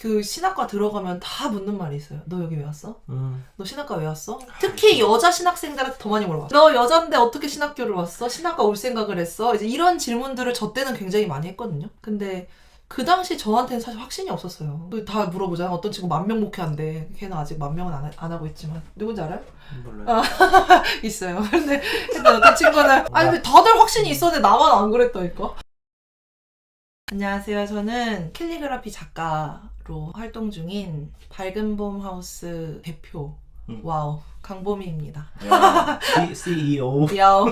그 신학과 들어가면 다 묻는 말이 있어요. 너 여기 왜 왔어? 너 신학과 왜 왔어? 특히 여자 신학생들한테 더 많이 물어봤어. 너 여잔데 어떻게 신학교를 왔어? 신학과 올 생각을 했어? 이제 이런 질문들을 저 때는 굉장히 많이 했거든요. 근데 그 당시 저한테는 사실 확신이 없었어요. 다 물어보잖아. 어떤 친구 10,000명 목회한대. 걔는 아직 10,000명은 안 하고 있지만. 누군지 알아요? 몰라요. 있어요. 근데 어떤 친구는 아니 근데 다들 확신이 있었는데 나만 안 그랬다니까. 안녕하세요. 저는 캘리그라피 작가로 활동 중인 밝은 봄 하우스 대표 와우 강보미입니다. CEO. 야오.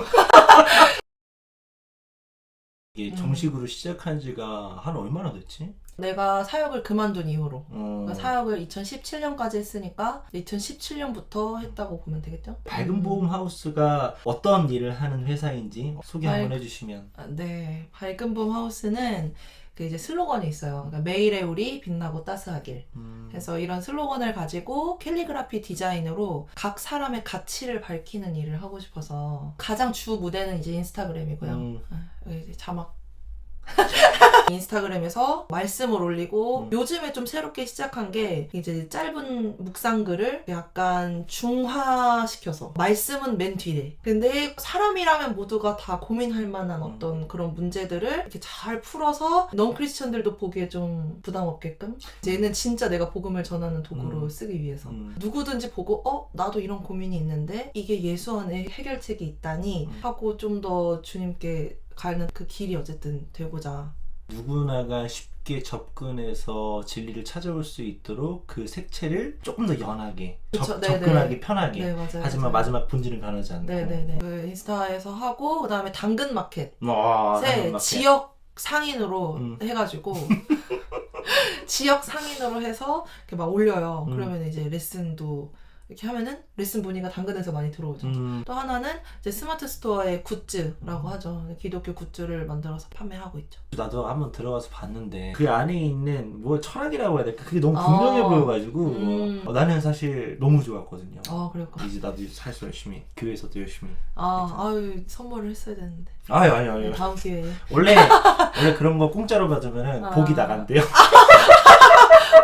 이게 정식으로 시작한 지가 한 얼마나 됐지? 내가 사역을 그만둔 이후로 그러니까 사역을 2017년까지 했으니까 2017년부터 했다고 보면 되겠죠? 밝은 봄 하우스가 어떤 일을 하는 회사인지 소개 한번 해주시면. 네, 밝은 봄 하우스는 그 이제 슬로건이 있어요. 그러니까 매일의 우리 빛나고 따스하길. 그래서 이런 슬로건을 가지고 캘리그라피 디자인으로 각 사람의 가치를 밝히는 일을 하고 싶어서 가장 주 무대는 이제 인스타그램이고요. 여기 이제 자막. 인스타그램에서 말씀을 올리고 요즘에 좀 새롭게 시작한 게 이제 짧은 묵상글을 약간 중화시켜서 말씀은 맨 뒤에 근데 사람이라면 모두가 다 고민할 만한 어떤 그런 문제들을 이렇게 잘 풀어서 넌 크리스천들도 보기에 좀 부담 없게끔 얘는 진짜 내가 복음을 전하는 도구로 쓰기 위해서 누구든지 보고 나도 이런 고민이 있는데 이게 예수 안에 해결책이 있다니 하고 좀 더 주님께 가는 그 길이 어쨌든 되고자 누구나가 쉽게 접근해서 진리를 찾아올 수 있도록 그 색채를 조금 더 연하게 접근하기 편하게 네, 맞아요, 하지만 맞아요. 마지막 본질은 변하지 않고 네네네 그 인스타에서 하고 그 다음에 당근마켓 당근마켓. 지역 상인으로 해가지고 지역 상인으로 해서 이렇게 막 올려요. 그러면 이제 레슨도 이렇게 하면은 레슨 문의가 당근에서 많이 들어오죠. 또 하나는 이제 스마트 스토어의 굿즈라고 하죠. 기독교 굿즈를 만들어서 판매하고 있죠. 나도 한번 들어가서 봤는데 그 안에 있는 뭐 철학이라고 해야 될까? 그게 너무 분명해 보여가지고 나는 사실 너무 좋았거든요. 그럴까? 이제 나도 살수 열심히 교회에서도 열심히. 아유 선물을 했어야 되는데. 아유. 다음 기회에. 원래 그런 거 공짜로 받으면 복이 나간대요.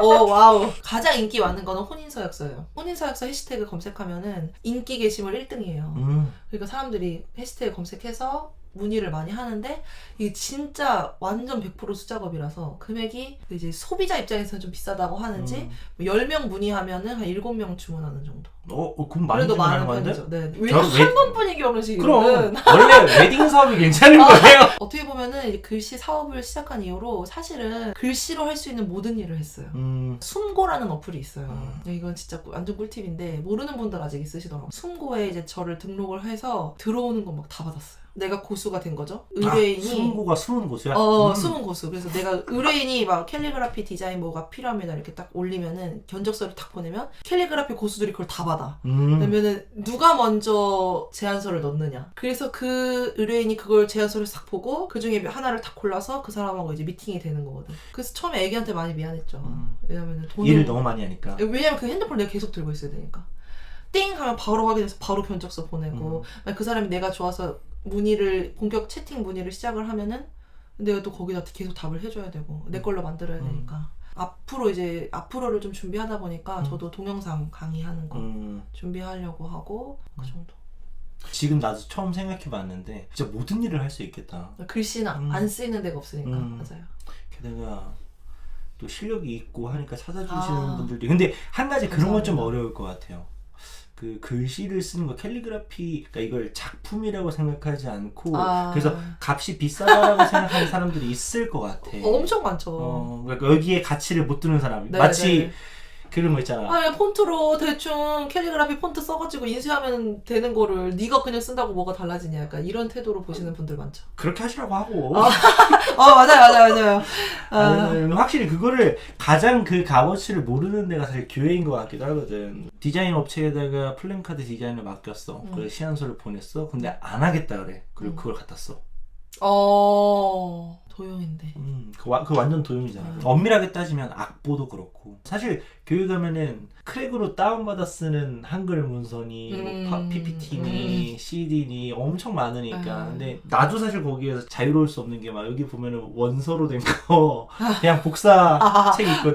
와우. 가장 인기 많은 거는 혼인서약서예요. 혼인서약서 해시태그 검색하면은 인기 게시물 1등이에요. 그러니까 사람들이 해시태그 검색해서 문의를 많이 하는데 이게 진짜 완전 100% 수작업이라서 금액이 이제 소비자 입장에서는 좀 비싸다고 하는지 10명 문의하면은 한 7명 주문하는 정도. 그럼 많이 그래도 많은 주문하는 건데? 편이죠. 네. 왜 한 번뿐이 결혼식이거든. 그럼 원래 웨딩 사업이 괜찮은 거예요. 어떻게 보면은 이제 글씨 사업을 시작한 이후로 사실은 글씨로 할 수 있는 모든 일을 했어요. 숨고라는 어플이 있어요. 이건 진짜 완전 꿀팁인데 모르는 분들 아직 있으시더라고요. 숨고에 이제 저를 등록을 해서 들어오는 건 막 다 받았어요. 내가 고수가 된 거죠. 의뢰인이 숨고가 숨은 고수야? 숨은 고수. 그래서 내가 의뢰인이 막 캘리그라피 디자인 뭐가 필요합니다 이렇게 딱 올리면은 견적서를 딱 보내면 캘리그라피 고수들이 그걸 다 받아. 그러면은 누가 먼저 제안서를 넣느냐. 그래서 그 의뢰인이 그걸 제안서를 싹 보고 그 중에 하나를 딱 골라서 그 사람하고 이제 미팅이 되는 거거든. 그래서 처음에 애기한테 많이 미안했죠. 왜냐면은 일을 너무 많이 하니까. 왜냐면 그 핸드폰을 내가 계속 들고 있어야 되니까. 띵 하면 바로 확인해서 바로 견적서 보내고 그 사람이 내가 좋아서 문의를 본격 채팅 문의를 시작을 하면은 내가 또 거기다 계속 답을 해줘야 되고 내 걸로 만들어야 되니까 앞으로를 좀 준비하다 보니까 저도 동영상 강의하는 거 준비하려고 하고 그 정도. 지금 나도 처음 생각해봤는데 진짜 모든 일을 할 수 있겠다. 글씨나 안 쓰이는 데가 없으니까 맞아요. 게다가 또 실력이 있고 하니까 찾아주시는 분들도 근데 한 가지 그런 건 좀 어려울 것 같아요. 그 글씨를 쓰는 거 캘리그라피 그러니까 이걸 작품이라고 생각하지 않고 그래서 값이 비싸다라고 생각하는 사람들이 있을 것 같아. 엄청 많죠. 그러니까 여기에 가치를 못 두는 사람 마치 그런 거 있잖아. 폰트로 대충 캘리그라피 폰트 써가지고 인쇄하면 되는 거를 네가 그냥 쓴다고 뭐가 달라지냐 약간 이런 태도로 보시는 분들 많죠. 그렇게 하시라고 하고. 맞아요. 확실히 그거를 가장 그 값어치를 모르는 데가 사실 교회인 것 같기도 하거든. 디자인 업체에다가 플랜카드 디자인을 맡겼어. 그래서 시안서를 보냈어. 근데 안 하겠다 그래. 그리고 그걸 갖다 써. 도용인데. 그 완전 도용이잖아요. 엄밀하게 따지면 악보도 그렇고 사실 교회 가면은 크랙으로 다운받아 쓰는 한글 문서니 뭐 PPT니 CD니 엄청 많으니까 근데 나도 사실 거기에서 자유로울 수 없는 게 막 여기 보면은 원서로 된 거 그냥 복사 책 있거든.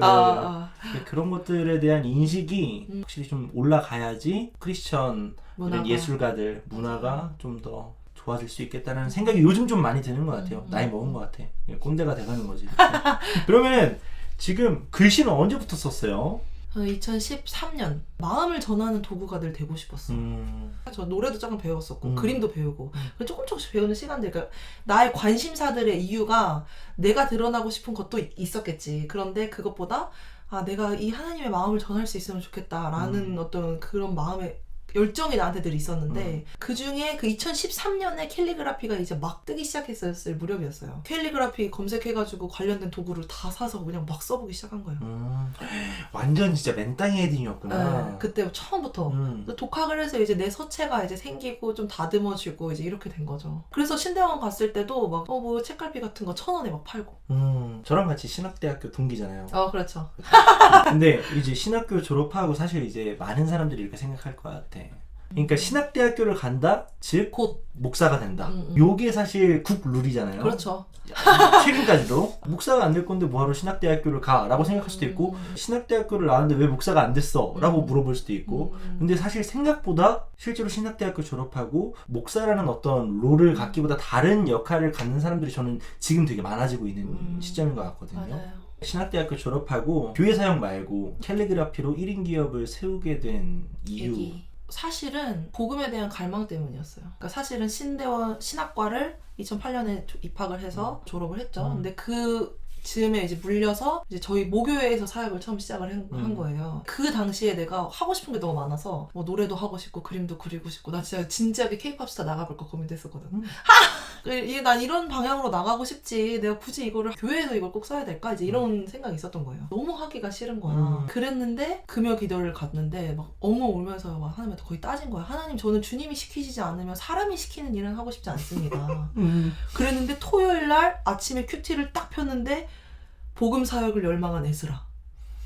그런 것들에 대한 인식이 확실히 좀 올라가야지 크리스천 예술가들 문화가 좀 더 좋아질 수 있겠다는 생각이 요즘 좀 많이 드는 것 같아요. 나이 먹은 것 같아. 꼰대가 돼가는 거지. 그러면 지금 글씨는 언제부터 썼어요? 2013년 마음을 전하는 도구가 늘 되고 싶었어. 저 노래도 조금 배웠었고 그림도 배우고 조금씩 배우는 시간들. 그러니까 나의 관심사들의 이유가 내가 드러나고 싶은 것도 있었겠지. 그런데 그것보다 내가 이 하나님의 마음을 전할 수 있으면 좋겠다라는 어떤 그런 마음의 열정이 나한테 늘 있었는데 그 중에 그 2013년에 캘리그라피가 이제 막 뜨기 시작했을 무렵이었어요. 캘리그라피 검색해가지고 관련된 도구를 다 사서 그냥 막 써보기 시작한 거예요. 완전 진짜 맨땅에 헤딩이었구나. 네, 그때 처음부터 독학을 해서 이제 내 서체가 이제 생기고 좀 다듬어지고 이제 이렇게 된 거죠. 그래서 신대원 갔을 때도 막 뭐 책갈피 같은 거 1,000원에 막 팔고. 저랑 같이 신학대학교 동기잖아요. 그렇죠. 근데 이제 신학교 졸업하고 사실 이제 많은 사람들이 이렇게 생각할 것 같아. 그러니까 신학대학교를 간다, 즉 곧 목사가 된다. 요게 사실 국룰이잖아요. 그렇죠. 최근까지도 목사가 안 될 건데 뭐하러 신학대학교를 가라고 생각할 수도 있고 신학대학교를 나왔는데 왜 목사가 안 됐어? 라고 물어볼 수도 있고 근데 사실 생각보다 실제로 신학대학교 졸업하고 목사라는 어떤 롤을 갖기보다 다른 역할을 갖는 사람들이 저는 지금 되게 많아지고 있는 시점인 것 같거든요. 맞아요. 신학대학교 졸업하고 교회 사역 말고 캘리그라피로 1인 기업을 세우게 된 이유. 사실은 복음에 대한 갈망 때문이었어요. 그러니까 사실은 신대원 신학과를 2008년에 입학을 해서 졸업을 했죠. 근데 그 즈음에 이제 물려서 이제 저희 모교회에서 사역을 처음 시작을 한 거예요. 그 당시에 내가 하고 싶은 게 너무 많아서 뭐 노래도 하고 싶고 그림도 그리고 싶고 나 진짜 진지하게 케이팝 스타 나가볼까 고민도 했었거든. 난 이런 방향으로 나가고 싶지. 내가 굳이 이거를 교회에서 이걸 꼭 써야 될까? 이제 이런 생각이 있었던 거예요. 너무 하기가 싫은 거야. 그랬는데 금요 기도를 갔는데 막 엉엉 울면서 막 하나님한테 거의 따진 거야. 하나님 저는 주님이 시키시지 않으면 사람이 시키는 일은 하고 싶지 않습니다. 그랬는데 토요일 날 아침에 큐티를 딱 폈는데 복음 사역을 열망한 에스라.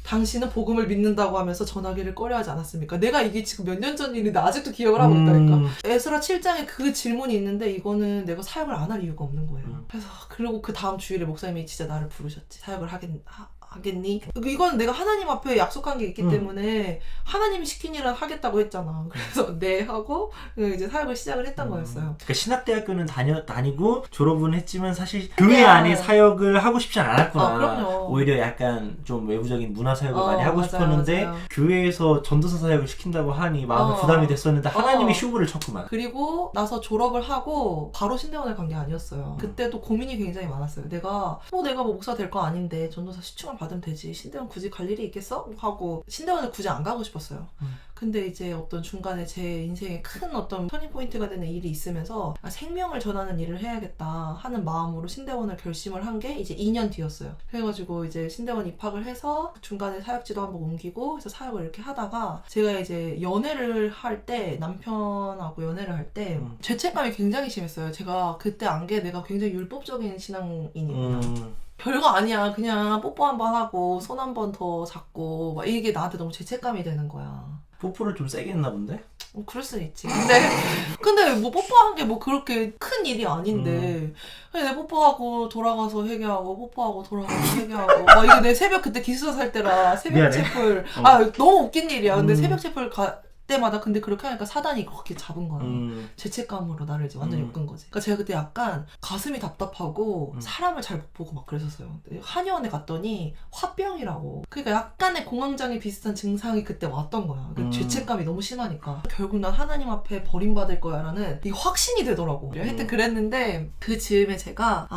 당신은 복음을 믿는다고 하면서 전하기를 꺼려하지 않았습니까? 내가 이게 지금 몇 년 전 일인데 아직도 기억을 하고 있다니까. 에스라 7장에 그 질문이 있는데 이거는 내가 사역을 안 할 이유가 없는 거예요. 그래서 그리고 그 다음 주일에 목사님이 진짜 나를 부르셨지. 사역을 하겠니? 이건 내가 하나님 앞에 약속한 게 있기 때문에 하나님이 시킨 일은 하겠다고 했잖아. 그래서 네 하고 이제 사역을 시작을 했던 거였어요. 그러니까 신학대학교는 다니고 졸업은 했지만 사실 교회 안에 사역을 하고 싶지 않았구나. 그럼요. 오히려 약간 좀 외부적인 문화 사역을 많이 하고 싶었는데 교회에서 전도사 사역을 시킨다고 하니 마음에 부담이 됐었는데 하나님이 슈브를 쳤구만. 그리고 나서 졸업을 하고 바로 신대원을 간 게 아니었어요. 그때도 고민이 굉장히 많았어요. 내가 뭐 목사 될 거 아닌데 전도사 시충을 받으면 되지. 신대원 굳이 갈 일이 있겠어? 하고 신대원을 굳이 안 가고 싶었어요. 근데 이제 어떤 중간에 제 인생에 큰 어떤 터닝포인트가 되는 일이 있으면서 생명을 전하는 일을 해야겠다 하는 마음으로 신대원을 결심을 한 게 이제 2년 뒤였어요. 그래가지고 이제 신대원 입학을 해서 중간에 사역지도 한번 옮기고 해서 사역을 이렇게 하다가 제가 이제 연애를 할 때 남편하고 연애를 할 때 죄책감이 굉장히 심했어요. 제가 그때 안 게 내가 굉장히 율법적인 신앙인이구나. 별거 아니야. 그냥 뽀뽀 한번 하고 손 한 번 더 잡고 막 이게 나한테 너무 죄책감이 되는 거야. 뽀뽀를 좀 세게 했나 본데? 그럴 수는 있지. 근데 뭐 뽀뽀한 게 뭐 그렇게 큰 일이 아닌데 그냥 내 뽀뽀하고 돌아가서 회개하고 뽀뽀하고 돌아가서 회개하고 막 이게 내 새벽 그때 기숙사 살 때라 새벽 채플 너무 웃긴 일이야. 근데 새벽 채플 때마다 근데 그렇게 하니까 사단이 그렇게 잡은 거야. 죄책감으로 나를 이제 완전히 엮은 거지. 그러니까 제가 그때 약간 가슴이 답답하고 사람을 잘 못 보고 막 그랬었어요. 한의원에 갔더니 화병이라고. 그러니까 약간의 공황장애 비슷한 증상이 그때 왔던 거야. 그러니까 죄책감이 너무 심하니까. 결국 난 하나님 앞에 버림받을 거야라는 이 확신이 되더라고. 하여튼 그랬는데 그 즈음에 제가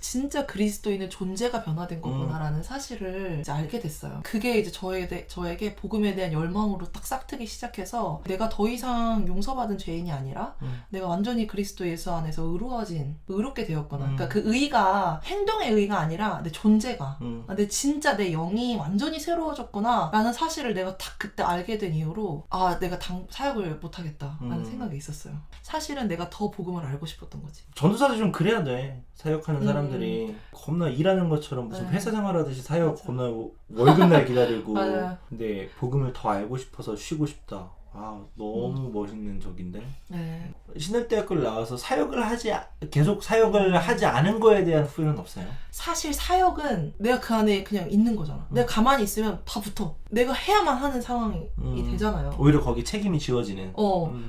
진짜 그리스도인의 존재가 변화된 거구나라는 사실을 이제 알게 됐어요. 그게 이제 저에게 복음에 대한 열망으로 딱 싹트기 시작해서 하면서 내가 더 이상 용서받은 죄인이 아니라 내가 완전히 그리스도 예수 안에서 의롭게 되었구나. 그러니까 그 의가 행동의 의가 아니라 내 존재가 내 진짜 내 영이 완전히 새로워졌구나 라는 사실을 내가 딱 그때 알게 된 이후로 내가 사역을 못하겠다 라는 생각이 있었어요. 사실은 내가 더 복음을 알고 싶었던 거지. 전도사도 좀 그래야 돼. 사역하는 사람들이 겁나 일하는 것처럼 무슨 회사 생활하듯이 사역 맞아. 겁나 월급날 기다리고 맞아요. 근데 복음을 더 알고 싶어서 쉬고 싶다. 너무 멋있는 적인데. 네. 신학대학교를 나와서 계속 사역을 하지 않은 거에 대한 후회는 없어요? 사실 사역은 내가 그 안에 그냥 있는 거잖아. 내가 가만히 있으면 다 붙어. 내가 해야만 하는 상황이 되잖아요. 오히려 거기 책임이 지워지는.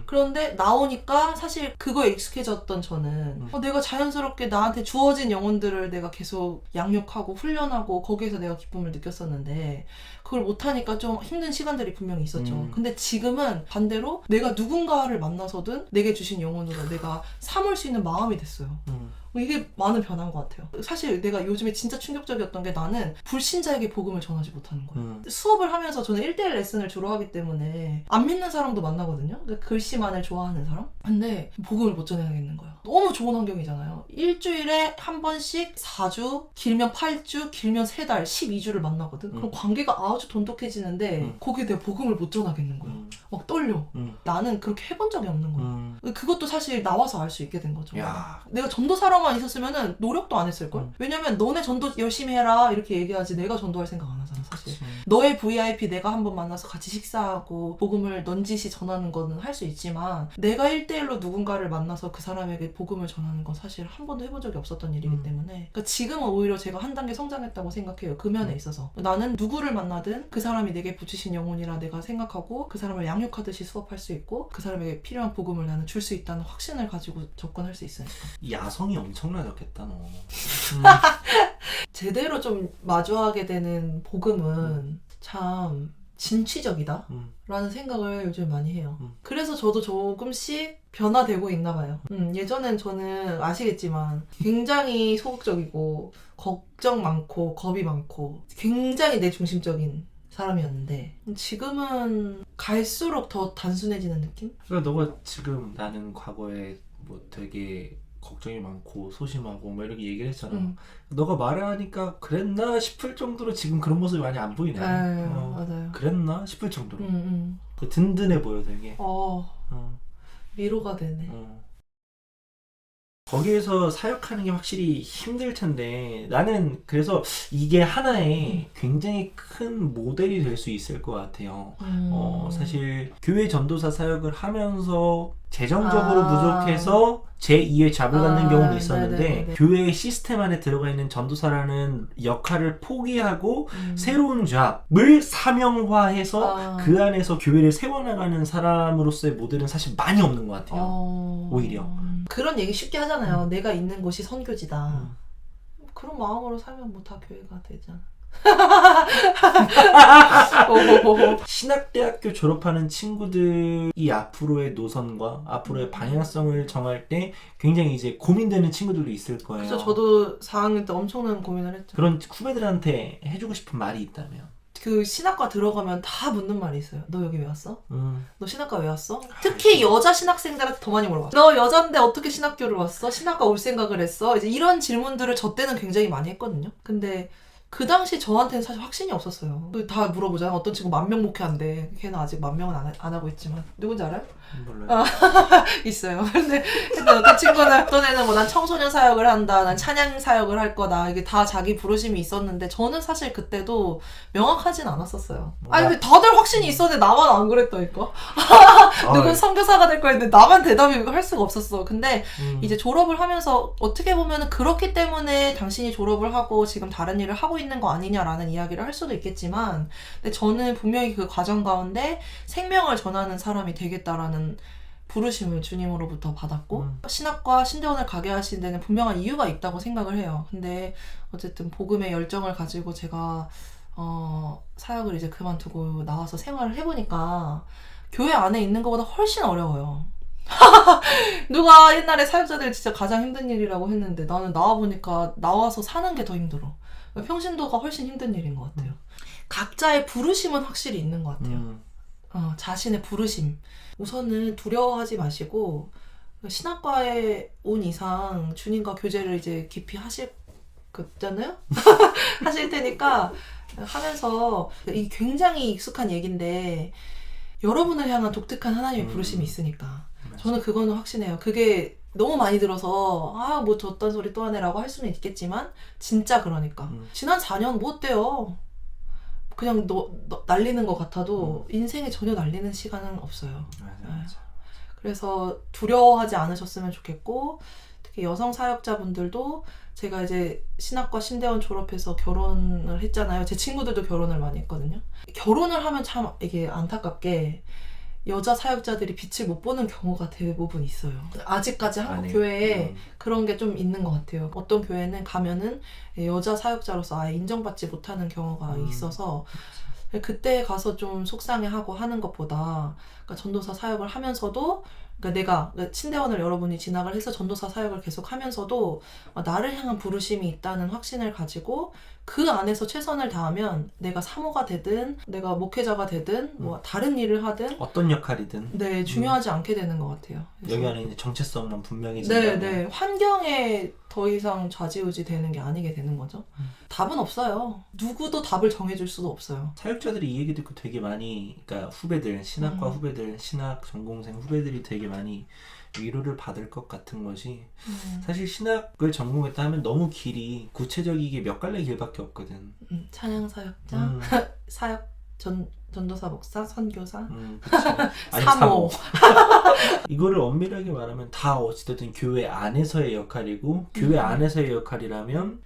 그런데 나오니까 사실 그거에 익숙해졌던 저는 내가 자연스럽게 나한테 주어진 영혼들을 내가 계속 양육하고 훈련하고 거기에서 내가 기쁨을 느꼈었는데 그걸 못하니까 좀 힘든 시간들이 분명히 있었죠. 근데 지금은 반대로 내가 누군가를 만나서든 내게 주신 영혼으로 내가 삼을 수 있는 마음이 됐어요. 이게 많은 변화인 것 같아요. 사실 내가 요즘에 진짜 충격적이었던 게 나는 불신자에게 복음을 전하지 못하는 거예요. 수업을 하면서 저는 1대1 레슨을 주로 하기 때문에 안 믿는 사람도 만나거든요. 그러니까 글씨만을 좋아하는 사람? 근데 복음을 못 전해야겠는 거예요. 너무 좋은 환경이잖아요. 일주일에 한 번씩 4주, 길면 8주, 길면 3달, 12주를 만나거든. 그럼 관계가 아주 돈독해지는데 거기에 내가 복음을 못 전하겠는 거예요. 막 떨려. 나는 그렇게 해본 적이 없는 거예요. 그것도 사실 나와서 알 수 있게 된 거죠. 야. 내가 전도사로만 있었으면은 노력도 안 했을걸? 왜냐면 너네 전도 열심히 해라 이렇게 얘기하지 내가 전도할 생각 안 하잖아 사실. 너의 VIP 내가 한번 만나서 같이 식사하고 복음을 넌지시 전하는 거는 할 수 있지만 내가 1대1로 누군가를 만나서 그 사람에게 복음을 전하는 건 사실 한 번도 해본 적이 없었던 일이기 때문에 그러니까 지금은 오히려 제가 한 단계 성장했다고 생각해요. 그 면에 있어서. 나는 누구를 만나든 그 사람이 내게 붙이신 영혼이라 내가 생각하고 그 사람을 양육하듯이 수업할 수 있고 그 사람에게 필요한 복음을 나는 줄 수 있다는 확신을 가지고 접근할 수 있으니까. 야성이 엄청나졌겠다 너. 제대로 좀 마주하게 되는 복음은 참 진취적이다 라는 생각을 요즘 많이 해요. 그래서 저도 조금씩 변화되고 있나 봐요. 예전엔 저는 아시겠지만 굉장히 소극적이고 걱정 많고 겁이 많고 굉장히 내 중심적인 사람이었는데 지금은 갈수록 더 단순해지는 느낌? 그러니까 너가 지금 나는 과거에 뭐 되게 걱정이 많고 소심하고 뭐 이렇게 얘기를 했잖아. 너가 말하니까 그랬나 싶을 정도로 지금 그런 모습이 많이 안 보이네. 맞아요. 그랬나 싶을 정도로. 든든해 보여 되게. 위로가 되네. 거기에서 사역하는 게 확실히 힘들 텐데 나는 그래서 이게 하나의 굉장히 큰 모델이 될 수 있을 것 같아요. 사실 교회 전도사 사역을 하면서 재정적으로 부족해서 제2의 잡을 갖는 경우는 있었는데 네네네. 교회의 시스템 안에 들어가 있는 전도사라는 역할을 포기하고 새로운 잡을 사명화해서 그 안에서 교회를 세워나가는 사람으로서의 모델은 사실 많이 없는 것 같아요. 오히려 그런 얘기 쉽게 하잖아요. 내가 있는 곳이 선교지다. 그런 마음으로 살면 뭐 다 교회가 되잖아. 신학대학교 졸업하는 친구들이 앞으로의 노선과 앞으로의 방향성을 정할 때 굉장히 이제 고민되는 친구들도 있을 거예요. 그래서 저도 4학년 때 엄청난 고민을 했죠. 그런 후배들한테 해주고 싶은 말이 있다면? 그 신학과 들어가면 다 묻는 말이 있어요. 너 여기 왜 왔어? 너 신학과 왜 왔어? 특히 여자 신학생들한테 더 많이 물어봐. 너 여잔데 어떻게 신학교를 왔어? 신학과 올 생각을 했어? 이제 이런 질문들을 저 때는 굉장히 많이 했거든요. 근데 그 당시 저한테는 사실 확신이 없었어요. 다 물어보잖아. 어떤 친구 10,000명 목회한대. 걔는 아직 10,000명은 안 하고 있지만. 누군지 알아요? 몰라요. 있어요. 근데 어떤 친구는 어떤 애는 뭐 난 청소년 사역을 한다. 난 찬양 사역을 할 거다. 이게 다 자기 부르심이 있었는데 저는 사실 그때도 명확하진 않았었어요. 아니 왜 다들 확신이 있었는데 나만 안 그랬다니까? 누군 선교사가 될 거였는데 나만 대답이 할 수가 없었어. 근데 이제 졸업을 하면서 어떻게 보면 그렇기 때문에 당신이 졸업을 하고 지금 다른 일을 하고 있는 거 아니냐라는 이야기를 할 수도 있겠지만 근데 저는 분명히 그 과정 가운데 생명을 전하는 사람이 되겠다라는 부르심을 주님으로부터 받았고 신학과 신대원을 가게 하신 데는 분명한 이유가 있다고 생각을 해요. 근데 어쨌든 복음의 열정을 가지고 제가 사역을 이제 그만두고 나와서 생활을 해보니까 교회 안에 있는 것보다 훨씬 어려워요. 누가 옛날에 사역자들 진짜 가장 힘든 일이라고 했는데 나는 나와보니까 나와서 사는 게 더 힘들어. 평신도가 훨씬 힘든 일인 것 같아요. 각자의 부르심은 확실히 있는 것 같아요. 자신의 부르심. 우선은 두려워하지 마시고 신학과에 온 이상 주님과 교제를 이제 깊이 하실 거잖아요? 하실 테니까 하면서 이 굉장히 익숙한 얘기인데 여러분을 향한 독특한 하나님의 부르심이 있으니까 저는 그거는 확신해요. 그게 너무 많이 들어서 뭐 저딴 소리 또 하네라고 할 수는 있겠지만 진짜 그러니까 지난 4년 뭐 어때요? 그냥 너 날리는 것 같아도 인생에 전혀 날리는 시간은 없어요. 맞아. 그래서 두려워하지 않으셨으면 좋겠고 특히 여성 사역자분들도 제가 이제 신학과 신대원 졸업해서 결혼을 했잖아요. 제 친구들도 결혼을 많이 했거든요. 결혼을 하면 참 이게 안타깝게 여자 사역자들이 빛을 못 보는 경우가 대부분 있어요. 아직까지 한국 교회에 그런 게 좀 있는 것 같아요. 어떤 교회는 가면은 여자 사역자로서 아예 인정받지 못하는 경우가 있어서 그때 가서 좀 속상해하고 하는 것보다 그러니까 전도사 사역을 하면서도 그러니까 내가 신대원을 여러분이 진학을 해서 전도사 사역을 계속 하면서도 나를 향한 부르심이 있다는 확신을 가지고 그 안에서 최선을 다하면 내가 사모가 되든 내가 목회자가 되든 뭐 다른 일을 하든 어떤 역할이든 네 중요하지 않게 되는 것 같아요. 여기 안에 이제 정체성은 분명히 네 환경에 더 이상 좌지우지 되는 게 아니게 되는 거죠. 답은 없어요. 누구도 답을 정해줄 수도 없어요. 사역자들이 이 얘기 듣고 되게 많이 그러니까 후배들 신학과 후배들 신학 전공생 후배들이 되게 많이 위로를 받을 것 같은 것이 사실 신학을 전공했다 하면 너무 길이 구체적이게 몇 갈래 길밖에 없거든. 찬양 사역자, 사역 전도사 목사, 선교사, 아니, 사모. 이거를 엄밀하게 말하면 다 어찌됐든 교회 안에서의 역할이고 교회 안에서의 역할이라면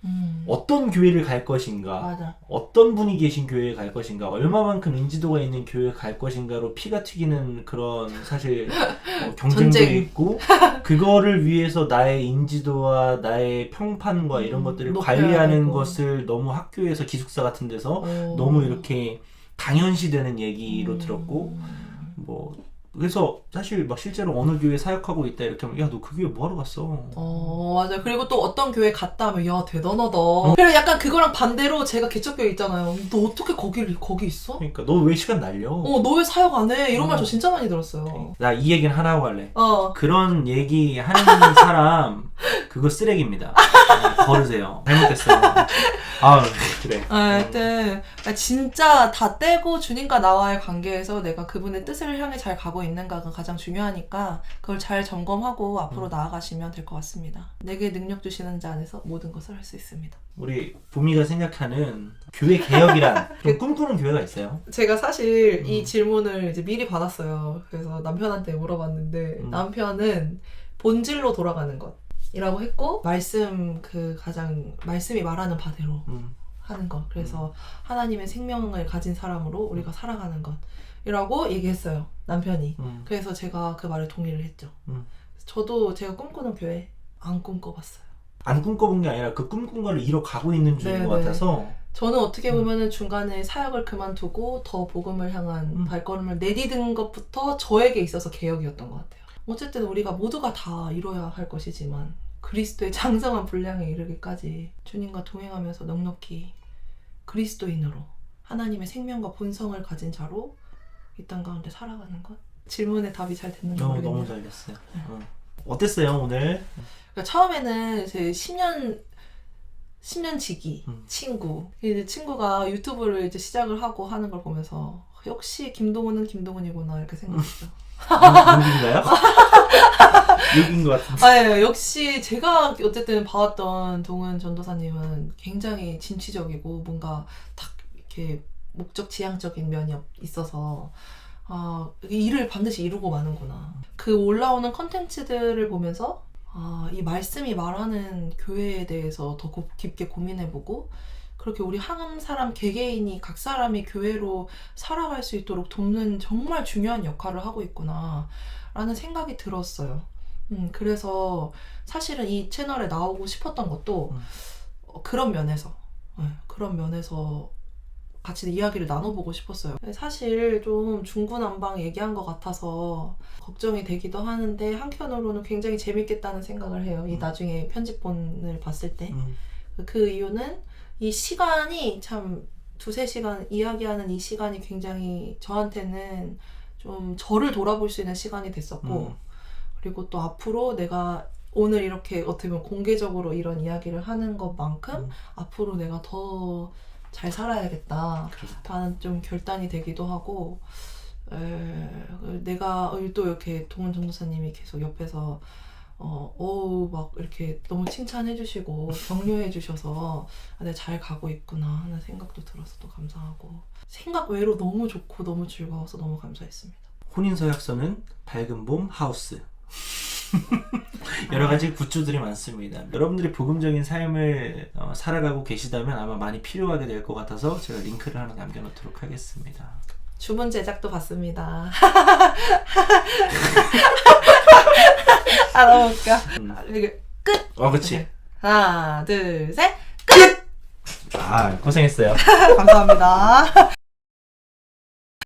어떤 교회를 갈 것인가 맞아. 어떤 분이 계신 교회에 갈 것인가 얼마만큼 인지도가 있는 교회에 갈 것인가로 피가 튀기는 그런 사실 경쟁도 전쟁. 있고 그거를 위해서 나의 인지도와 나의 평판과 이런 것들을 높여야 관리하는 되고. 것을 너무 학교에서 기숙사 같은 데서 너무 이렇게 당연시되는 얘기로 들었고 뭐 그래서 사실 막 실제로 어느 교회 사역하고 있다 이렇게 하면 야 너 그 교회 뭐하러 갔어? 맞아요. 그리고 또 어떤 교회 갔다 하면 야 대단하다. 그리고 약간 그거랑 반대로 제가 개척교회 있잖아요. 너 어떻게 거기 있어? 그러니까 너 왜 시간 날려? 너 왜 사역 안 해? 이런 말 저 진짜 많이 들었어요. 나 이 얘기는 하나 하고 갈래. 그런 얘기 하는 사람 그거 쓰레기입니다. 버리세요. 잘못했어요. 그래. 하여튼 진짜 다 떼고 주님과 나와의 관계에서 내가 그분의 뜻을 향해 잘 가고 있는가가 가장 중요하니까 그걸 잘 점검하고 앞으로 나아가시면 될 것 같습니다. 내게 능력 주시는 자 안에서 모든 것을 할 수 있습니다. 우리 보미가 생각하는 교회 개혁이란 좀 꿈꾸는 교회가 있어요? 제가 사실 이 질문을 이제 미리 받았어요. 그래서 남편한테 물어봤는데 남편은 본질로 돌아가는 것이라고 했고 말씀이 말하는 바대로 하는 것. 그래서 하나님의 생명을 가진 사람으로 우리가 살아가는 것이라고 얘기했어요. 남편이. 그래서 제가 그 말에 동의를 했죠. 저도 제가 꿈꾸는 교회 안 꿈꿔봤어요. 안 꿈꿔본 게 아니라 그 꿈꾼 거를 이뤄가고 있는 중인 것 같아서 저는 어떻게 보면은 중간에 사역을 그만두고 더 복음을 향한 발걸음을 내디딘 것부터 저에게 있어서 개혁이었던 것 같아요. 어쨌든 우리가 모두가 다 이뤄야 할 것이지만 그리스도의 장성한 분량에 이르기까지 주님과 동행하면서 넉넉히 그리스도인으로 하나님의 생명과 본성을 가진 자로 이 땅 가운데 살아가는 것. 질문에 답이 잘 됐는지 모르겠네요. 너무 잘 됐어요. 어땠어요 오늘? 그러니까 처음에는 제 10년 지기 친구. 이제 친구가 유튜브를 이제 시작을 하고 하는 걸 보면서 역시 김동훈은 김동훈이구나 이렇게 생각했죠. 욕인가요? 욕인 것 같은데. 네, 역시 제가 어쨌든 봐왔던 동훈 전도사님은 굉장히 진취적이고 뭔가 딱 이렇게 목적 지향적인 면이 있어서 일을 반드시 이루고 마는구나. 그 올라오는 컨텐츠들을 보면서 이 말씀이 말하는 교회에 대해서 더 깊게 고민해보고 그렇게 우리 한 사람 개개인이 각 사람이 교회로 살아갈 수 있도록 돕는 정말 중요한 역할을 하고 있구나 라는 생각이 들었어요. 그래서 사실은 이 채널에 나오고 싶었던 것도 그런 면에서 같이 이야기를 나눠보고 싶었어요. 사실 좀 중구난방 얘기한 것 같아서 걱정이 되기도 하는데 한편으로는 굉장히 재밌겠다는 생각을 해요. 이 나중에 편집본을 봤을 때. 그 이유는 이 시간이 참 2-3시간 이야기하는 이 시간이 굉장히 저한테는 좀 저를 돌아볼 수 있는 시간이 됐었고 그리고 또 앞으로 내가 오늘 이렇게 어떻게 보면 공개적으로 이런 이야기를 하는 것만큼 앞으로 내가 더 잘 살아야겠다 라는 좀 결단이 되기도 하고 내가 또 이렇게 동은 전도사님이 계속 옆에서 막 이렇게 너무 칭찬해 주시고 격려해 주셔서 내가 잘 가고 있구나 하는 생각도 들어서 또 감사하고 생각 외로 너무 좋고 너무 즐거워서 너무 감사했습니다. 혼인서약서는 밝은 봄 하우스. 여러 가지 굿즈들이 많습니다. 여러분들이 복음적인 삶을 살아가고 계시다면 아마 많이 필요하게 될 것 같아서 제가 링크를 하나 남겨놓도록 하겠습니다. 주문 제작도 받습니다. 너무 웃겨. 이게 끝! 그치. 네. 하나, 둘, 셋! 고생했어요. 감사합니다.